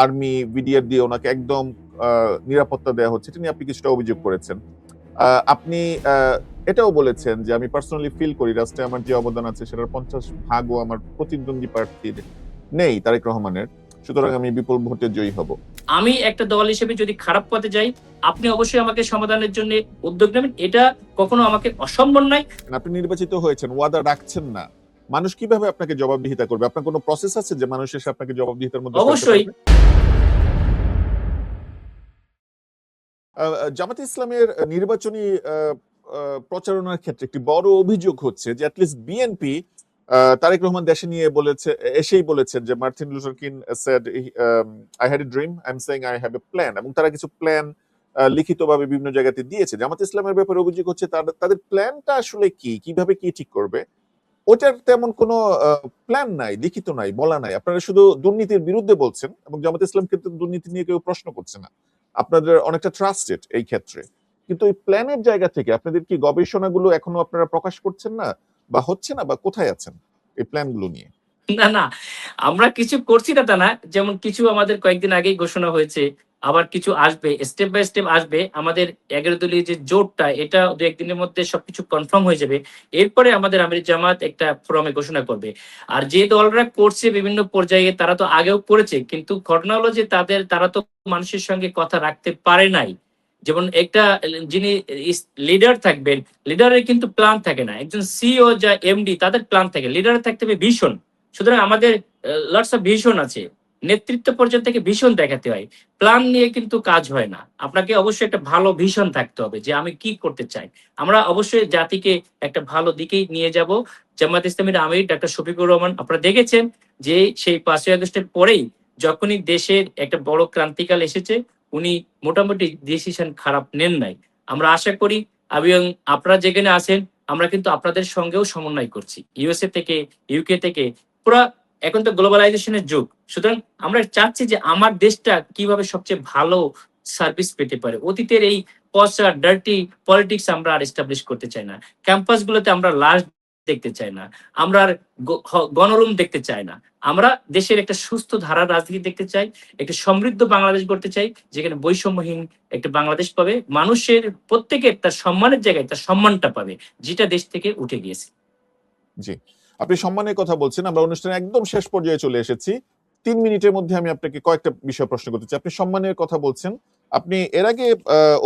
Army BDR দিয়ে ওনাকে একদম নিরাপত্তা দেওয়া হচ্ছে, এটা নিয়ে আপনি কিছুটা অভিযোগ করেছেন। আপনি এটাও বলেছেন যে আমি পার্সোনালি ফিল করি রাষ্ট্রে আমার যে অবদান আছে সেটার 50% আমার প্রতিদ্বন্দ্বী প্রার্থীর নেই, তারেক রহমানের। সুতরাং আমি বিপুল ভোটে জয়ী হব। আমি একটা দল হিসেবে যদি খারাপ পথে যাই, আপনি অবশ্যই আমাকে সমাধানের জন্য উদ্যোগ নেবেন, এটা কখনো আমাকে অসম্মান নয়। আপনি নির্বাচিত হয়েছেন, ওয়াদা রাখছেন না, মানুষ কিভাবে আপনাকে জবাবদিহিতা করবে? আপনার কোনো প্রসেস আছে যে মানুষ এসে আপনাকে জবাবদিহিতার মধ্যে ফেলতে অবশ্যই। পারবে? জামাতে ইসলামের নির্বাচনী প্রচারণার ক্ষেত্রে একটি বড় অভিযোগ হচ্ছে যে অ্যাটলিস্ট বিএনপি তারেক রহমান দেশে নিয়ে এসেই বলেছেন যে Martin Luther king said I had a dream, I am saying I have a plan, এবং তারা কিছু প্ল্যান লিখিতভাবে বিভিন্ন জায়গাতে দিয়েছে। জামাত ইসলামের ব্যাপারে অভিযোগ হচ্ছে তাদের প্ল্যানটা আসলে কি, কিভাবে কি ঠিক করবে ওটার তেমন কোনো প্ল্যান নাই, লিখিত নাই, বলা নাই। আপনারা শুধু দুর্নীতির বিরুদ্ধে বলছেন, এবং জামাত ইসলাম কিন্তু দুর্নীতি নিয়ে কেউ প্রশ্ন করছে না, আপনাদের অনেকটা ট্রাস্টেড এই ক্ষেত্রে। কিন্তু এই প্ল্যানের জায়গা থেকে আপনাদের কি গবেষণাগুলো এখনো আপনারা প্রকাশ করছেন না, বা হচ্ছে না, বা কোথায় আছেন এই প্ল্যানগুলো নিয়ে? না, না, আমরা কিছু করছি না তা না। যেমন কিছু আমাদের কয়েকদিন আগেই ঘোষণা হয়েছে, আবার কিছু আসবে, স্টেপ বাই স্টেপ আসবে। আমাদের 11 দলীয় যে জোটটা, এটা 2-1 দিনের মধ্যে সবকিছু কনফার্ম হয়ে যাবে। এরপরে আমাদের আমির জামাত একটা ফোরামে ঘোষণা করবে। আর যে দলরা করছে বিভিন্ন পর্যায়ে, তারা তো আগেও করেছে, কিন্তু ঘটনা হলো যে তারা তো মানুষের সঙ্গে কথা রাখতে পারে নাই। যেমন একটা যিনি লিডার থাকবেন, লিডারের কিন্তু প্ল্যান থাকে না। একজন সিইও যা এমডি, তাদের প্ল্যান থাকে, লিডারের থাকতে হবে ভিশন। সুতরাং আমাদের লটস অফ ভিশন আছে, নেতৃত্ব পর্যায় থেকে ভিশন দেখাতে হয়, প্ল্যান নিয়ে কিন্তু কাজ হয় না। আপনাকে অবশ্যই একটা ভালো ভিশন থাকতে হবে যে আমি কি করতে চাই। আমরা অবশ্যই জাতিকে একটা ভালো দিকেই নিয়ে যাব। জামায়াত ইসলামীর আমির ডাক্তার শফিকুর রহমান, আপনারা দেখেছেন যে সেই 5ই আগস্টের পরেই যখনই দেশের একটা বড় ক্রান্তিকাল এসেছে, উনি মোটামুটি ডিসিশন খারাপ নেন নাই। আমরা আশা করি, এবং আপনারা যেখানে আছেন, আমরা কিন্তু আপনাদের সঙ্গেও সমন্বয় করছি, ইউএসএ থেকে, ইউকে থেকে, পুরা। এখন তো গ্লোবালাইজেশনের যুগ, সুতরাং আমরা চাচ্ছি যে আমার দেশটা কিভাবে সবচেয়ে ভালো সার্ভিস পেতে পারে। অতীতের এই পচা ডার্টি পলিটিক্স আমরা আর এস্টাবলিশ করতে চাই না। ক্যাম্পাস গুলোতে আমরা লাশ দেখতে চাই না, আমরা আর গণরুম দেখতে চাই না। আমরা দেশের একটা সুস্থ ধারার রাজনীতি দেখতে চাই, একটা সমৃদ্ধ বাংলাদেশ গড়তে চাই, যেখানে বৈষম্যহীন একটা বাংলাদেশ পাবে, মানুষের প্রত্যেকের তার সম্মানের জায়গায় তার সম্মানটা পাবে, যেটা দেশ থেকে উঠে গিয়েছে। জি, আপনি সম্মানের কথা বলছেন, আমরা অনুষ্ঠানের একদম শেষ পর্যায়ে চলে এসেছি। 3 মিনিটের মধ্যে আমি আপনাকে কয়েকটা বিষয় প্রশ্ন করতে চাই। আপনি সম্মানের কথা বলছেন, আপনি এর আগে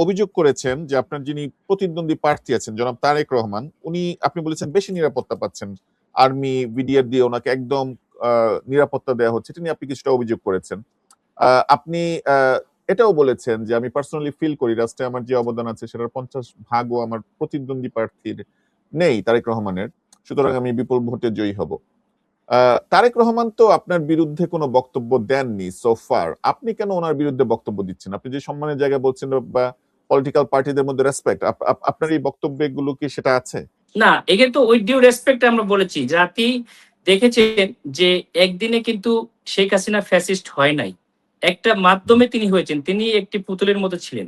অভিযোগ করেছেন যে আপনার যিনি প্রতিদ্বন্দ্বী প্রার্থী আছেন জনাব তারেক রহমান, উনি, আপনি বলেছেন বেশি নিরাপত্তা পাচ্ছেন, আর্মি বিডিআর দিয়ে ওনাকে একদম নিরাপত্তা দেওয়া হচ্ছে, এটা নিয়ে আপনি কিছুটা অভিযোগ করেছেন। আপনি এটাও বলেছেন যে আমি পার্সোনালি ফিল করি রাষ্ট্রে আমার যে অবদান আছে সেটার 50% আমার প্রতিদ্বন্দ্বী প্রার্থীর নেই, তারেক রহমানের। সুতরাং আমি বিপুল ভোটে জয়ী হব। তারেক রহমান তো আপনার বিরুদ্ধে কোনো বক্তব্য দেননি সো ফার, আপনি কেন ওনার বিরুদ্ধে বক্তব্য দিচ্ছেন? আপনি যে সম্মানের জায়গায় বলছেন, বা পলিটিক্যাল পার্টিদের মধ্যে রেসপেক্ট, আপনার এই বক্তব্যগুলো কি সেটা আছে? না, এখানে তো উইথ ডিউ রেসপেক্ট আমরা বলেছি, জাতি দেখেছেন যে একদিনে কিন্তু শেখ হাসিনা ফ্যাসিস্ট হয় নাই, একটা মাধ্যমে তিনি হয়েছেন। তিনি একটি পুতুলের মতো ছিলেন,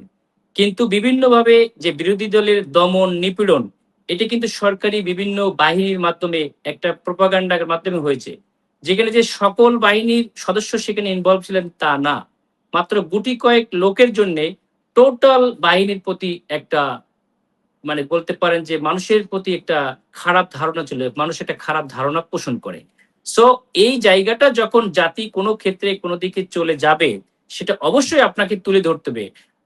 কিন্তু বিভিন্নভাবে যে বিরোধী দলের দমন নিপীড়ন, এটা কিন্তু সরকারি বিভিন্ন বাহিনীর মাধ্যমে, একটা প্রোপাগান্ডার মাধ্যমে হয়েছে। যেখানে যে সকল বাহিনীর সদস্য সেখানে ইনভলভ ছিলেন তা না, মাত্র গুটি কয়েক লোকের জন্য টোটাল বাহিনীর প্রতি একটা, মানে বলতে পারেন যে মানুষের প্রতি একটা খারাপ ধারণা চলে, মানুষ একটা খারাপ ধারণা পোষণ করে। সো এই জায়গাটা যখন জাতি কোনো ক্ষেত্রে কোনো দিকে চলে যাবে, সেটা অবশ্যই আপনাকে তুলে ধরতে হবে।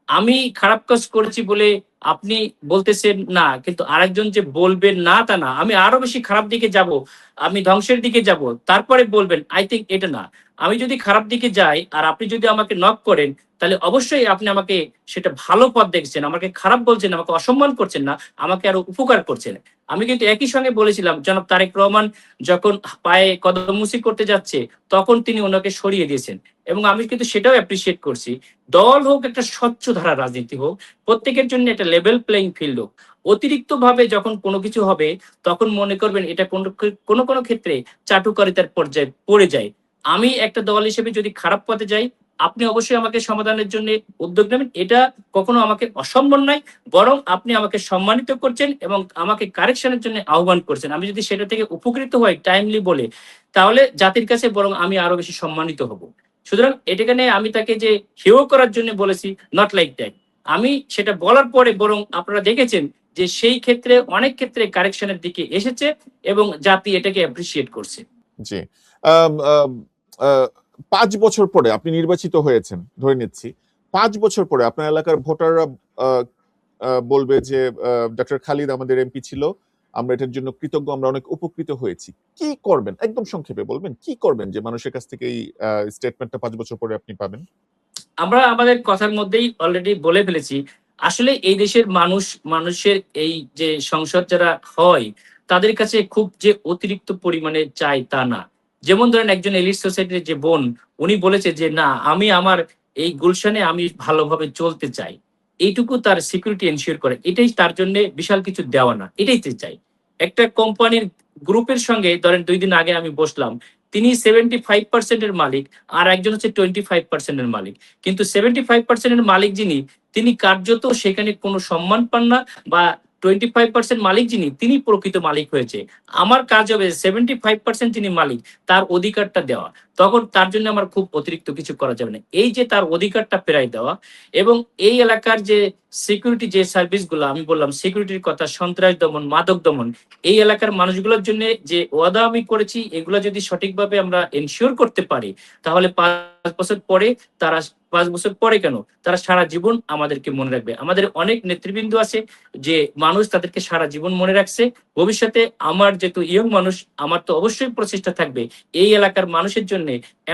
আমি খারাপ কাজ করেছি বলে আপনি বলতেছেন না, কিন্তু আরেকজন যে বলবেন না তা না, আমি আরো বেশি খারাপ দিকে যাব, আমি ধ্বংসের দিকে যাব, তারপরে বলবেন, আই থিঙ্ক এটা না। আমি যদি খারাপ দিকে যাই আর আপনি যদি আমাকে নক করেন, তাহলে অবশ্যই আপনি আমাকে সেটা ভালো পথ দেখছেন, আমাকে খারাপ বলছেন, আমাকে অসম্মান করছেন না, আমাকে আরো উপকার করছেন। আমি কিন্তু একই সঙ্গে বলেছিলাম, জনাব তারেক রহমান যখন পায়ে কদমমুচি করতে যাচ্ছে, তখন তিনি ওনাকে সরিয়ে দিয়েছেন, এবং আমি কিন্তু সেটাও অ্যাপ্রিসিয়েট করছি। দল হোক, একটা স্বচ্ছ ধারা রাজনীতি হোক, প্রত্যেকের জন্য একটা লেভেল প্লেইং ফিল্ড হোক। অতিরিক্ত ভাবে যখন কোনো কিছু হবে, তখন মনে করবেন এটা কোনো কোনো ক্ষেত্রে চাটুকারিতার পর্যায়ে পড়ে যায়। আমি একটা দল হিসেবে যদি খারাপ পথে যাই, আপনি অবশ্যই আমাকে সমাধানের জন্য উদ্যোগ নেবেন, এটা কখনো আমাকে অসম্মান নয়, বরং আপনি আমাকে সম্মানিত করছেন এবং আমাকে কারেকশনের জন্য আহ্বান করছেন। আমি যদি সেটা থেকে উপকৃত হই টাইমলি বলে, তাহলে জাতির কাছে বরং আমি আরো বেশি সম্মানিত হব। সুতরাং এটাখানে আমি তাকে যে হেয় করার জন্য বলেছি, নট লাইক দ্যাট। আমি সেটা বলার পরে বরং আপনারা দেখেছেন যে সেই ক্ষেত্রে অনেক ক্ষেত্রে কারেকশনের দিকে এসেছে এবং জাতি এটাকে অ্যাপ্রিসিয়েট করছে। জি। ৫ বছর পরে আপনি নির্বাচিত হয়েছেন, ধরে নিচ্ছি। ৫ বছর পরে আপনার এলাকার ভোটাররা বলবে যে ডক্টর খালিদ আমাদের এমপি ছিল, আমরা এটার জন্য কৃতজ্ঞ, আমরা অনেক উপকৃত হয়েছি। কি করবেন? একদম সংক্ষেপে বলবেন। কি করবেন যে মানুষের কাছ থেকে এই স্টেটমেন্টটা ৫ বছর পরে আপনি পাবেন? আমরা আমাদের কথার মধ্যেই অলরেডি বলে ফেলেছি। আসলে এই দেশের মানুষের এই যে সংসদ যারা হয়, তাদের কাছে খুব যে অতিরিক্ত পরিমাণে চায় তা না। যেমন ধরেন একজন এলিট সোসাইটির যে বোন, উনি বলেছে যে, "না, আমি আমার এই গুলশানে আমি ভালোভাবে চলতে চাই।" এইটুকু তার সিকিউরিটি এনশিওর করে। এটাই তার জন্যে বিশাল কিছু দেওয়া না। এটাই সে চায়। একটা কোম্পানির গ্রুপের সঙ্গে ধরেন ২ দিন আগে আমি বসলাম। তিনি 75% এর মালিক, আর একজন হচ্ছে 25% এর মালিক। কিন্তু 75% এর মালিক যিনি, তিনি কার্যত সেখানে কোনো সম্মান পান না, বা 25% মালিক যিনি, তিনি প্রকৃত মালিক হয়েছে। আমার কাজ হবে 75% যিনি মালিক, তার অধিকারটা দেওয়া। তখন তার জন্য আমার খুব অতিরিক্ত কিছু করা যাবে না। এই যে তার অধিকারটা ফেরাই দেওয়া, এবং এই এলাকার যে সিকিউরিটি যে সার্ভিসগুলো আমি বললাম, সিকিউরিটির কথা, সন্ত্রাস দমন, মাদক দমন, এই এলাকার মানুষগুলোর জন্য যে ওয়াদা আমি করেছি, এগুলা যদি সঠিকভাবে আমরা এনশিওর করতে পারি, তাহলে ৫ বছর পরে তারা ৫ বছর পরে কেন, তারা সারা জীবন আমাদেরকে মনে রাখবে। আমাদের অনেক নেতৃবৃন্দ আছে যে মানুষ তাদেরকে সারা জীবন মনে রাখছে। ভবিষ্যতে আমার যেহেতু ইয়ং মানুষ, আমার তো অবশ্যই প্রচেষ্টা থাকবে এই এলাকার মানুষের জন্য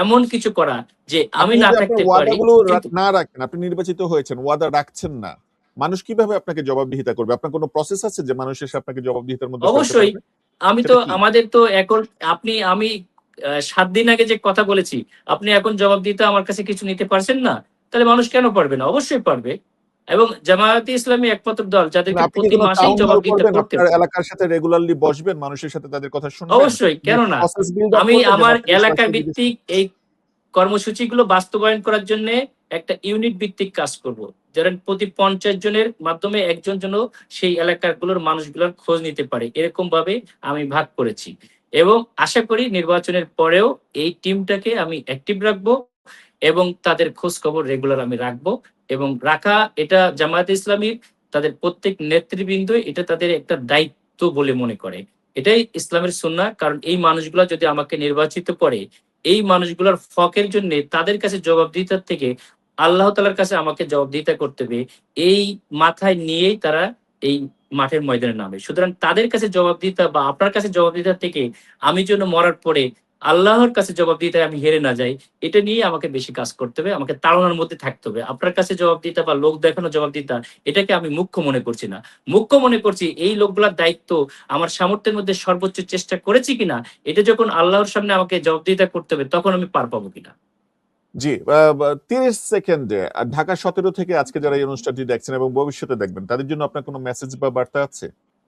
এমন কিছু করা যে আমি আপনি না যদি আপনার থাকতে পারি, ওয়াদাগুলো কিন্তু না রাখেন, আপনি নির্বাচিত হয়েছেন, ওয়াদা রাখছেন না, মানুষ কিভাবে আপনাকে জবাবদিহিতা করবে? আপনার কোনো প্রসেস আছে যে মানুষ এসে আপনাকে জবাবদিহিতার মধ্যে ফেলতে অবশ্যই পারবে? আমি তো সেটা কি? আমাদের তো এখন আমি ৭ দিন আগে যে কথা বলেছি, আপনি এখন জবাব দিতে আমার কাছে কিছু নিতে পারছেন না? তাহলে মানুষ কেন পারবে না? অবশ্যই পারবে। এবং জামায়াতে ইসলামী একমাত্র দল মানে যাদেরকে আপনি কি প্রতি কোনো মাসেই টাউন হল জবাবদিহিতা করবেন? করতে আপনার এলাকার সাথে রেগুলারলি বসবেন, মানুষের সাথে তাদের কথা শুনবেন? অবশ্যই, কেন নাকি না? প্রসেস বিল্ড আপ আমি করবেন যেন আমার আপনাকে এলাকা সরাসরি জিজ্ঞেস ভিত্তিক এই কর্মসূচিগুলো বাস্তবায়ন করার জন্যে একটা ইউনিট ভিত্তিক কাজ করব। ধরেন প্রতি ৫০ জনের মাধ্যমে একজন যেন সেই এলাকাগুলোর মানুষগুলোর খোঁজ নিতে পারে। এরকম ভাবে আমি ভাগ করেছি। এবং আশা করি নির্বাচনের পরেও এই টিমটাকে আমি অ্যাক্টিভ রাখবো এবং তাদের খোঁজ খবর রেগুলার আমি রাখবো, এবং রাখা এটা জামায়াতে ইসলামীর তাদের প্রত্যেক নেতৃবৃন্দ এটা তাদের একটা দায়িত্ব বলে মনে করে। এটাই ইসলামের সুন্নাহ। কারণ এই মানুষগুলা যদি আমাকে নির্বাচিত করে, এই মানুষগুলোর ফকের জন্য তাদের কাছে জবাবদিহিতার থেকে আল্লাহ তাআলার কাছে আমাকে জবাবদিহিতা করতে হবে। এই মাথায় নিয়েই তারা এই মাঠের ময়দানে নামে। সুতরাং তাদের কাছে জবাবদিহিতা বা আপনার কাছে জবাবদিহিতা থেকে আমি যেন মরার পরে আল্লাহর কাছে জবাবদিহিতায় আমি হেরে না যাই, এটা নিয়ে আমাকে বেশি কাজ করতে হবে। আমাকে তাড়নার মধ্যে থাকতে হবে। আপনার কাছে জবাবদিহিতা বা লোক দেখানো জবাবদিহিতা, এটাকে আমি মুখ্য মনে করছি না। মুখ্য মনে করছি এই লোকগুলার দায়িত্ব আমার সামর্থ্যের মধ্যে সর্বোচ্চ চেষ্টা করেছি কিনা, এটা যখন আল্লাহর সামনে আমাকে জবাবদিহিতা করতে হবে, তখন আমি পার পাবো কিনা। জি, ৩০ সেকেন্ডে ঢাকা ১৭ থেকে আজকে যারা এই অনুষ্ঠানটি দেখছেন এবং ভবিষ্যতে দেখবেন, তাদের জন্য আপনার কোনো মেসেজ বা বার্তা আছে?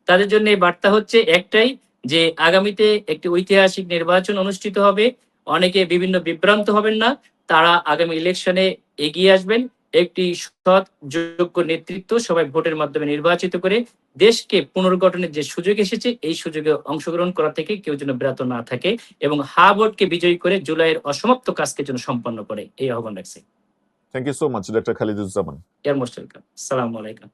তাদের জন্য এই বার্তা হচ্ছে একটাই, যে আগামীতে একটি ঐতিহাসিক নির্বাচন অনুষ্ঠিত হবে। অনেকে বিভিন্ন বিভ্রান্ত হবেন না। তারা আগামী ইলেকশনে এগিয়ে আসবেন। একটি সৎ যোগ্য নেতৃত্ব সবাই ভোটের মাধ্যমে নির্বাচিত করে দেশকে পুনর্গঠনের যে সুযোগ এসেছে, এই সুযোগে অংশগ্রহণ করা থেকে কেউ যেন বিরত না থাকে, এবং হা ভোটকে বিজয়ী করে জুলাইয়ের অসমাপ্ত কাজকে যেন সম্পন্ন করে, এই আহ্বান রাখছি। Thank you so much, doctor Khaliduzzaman. এর মোস্ট ওয়েলকাম। আসসালামু আলাইকুম।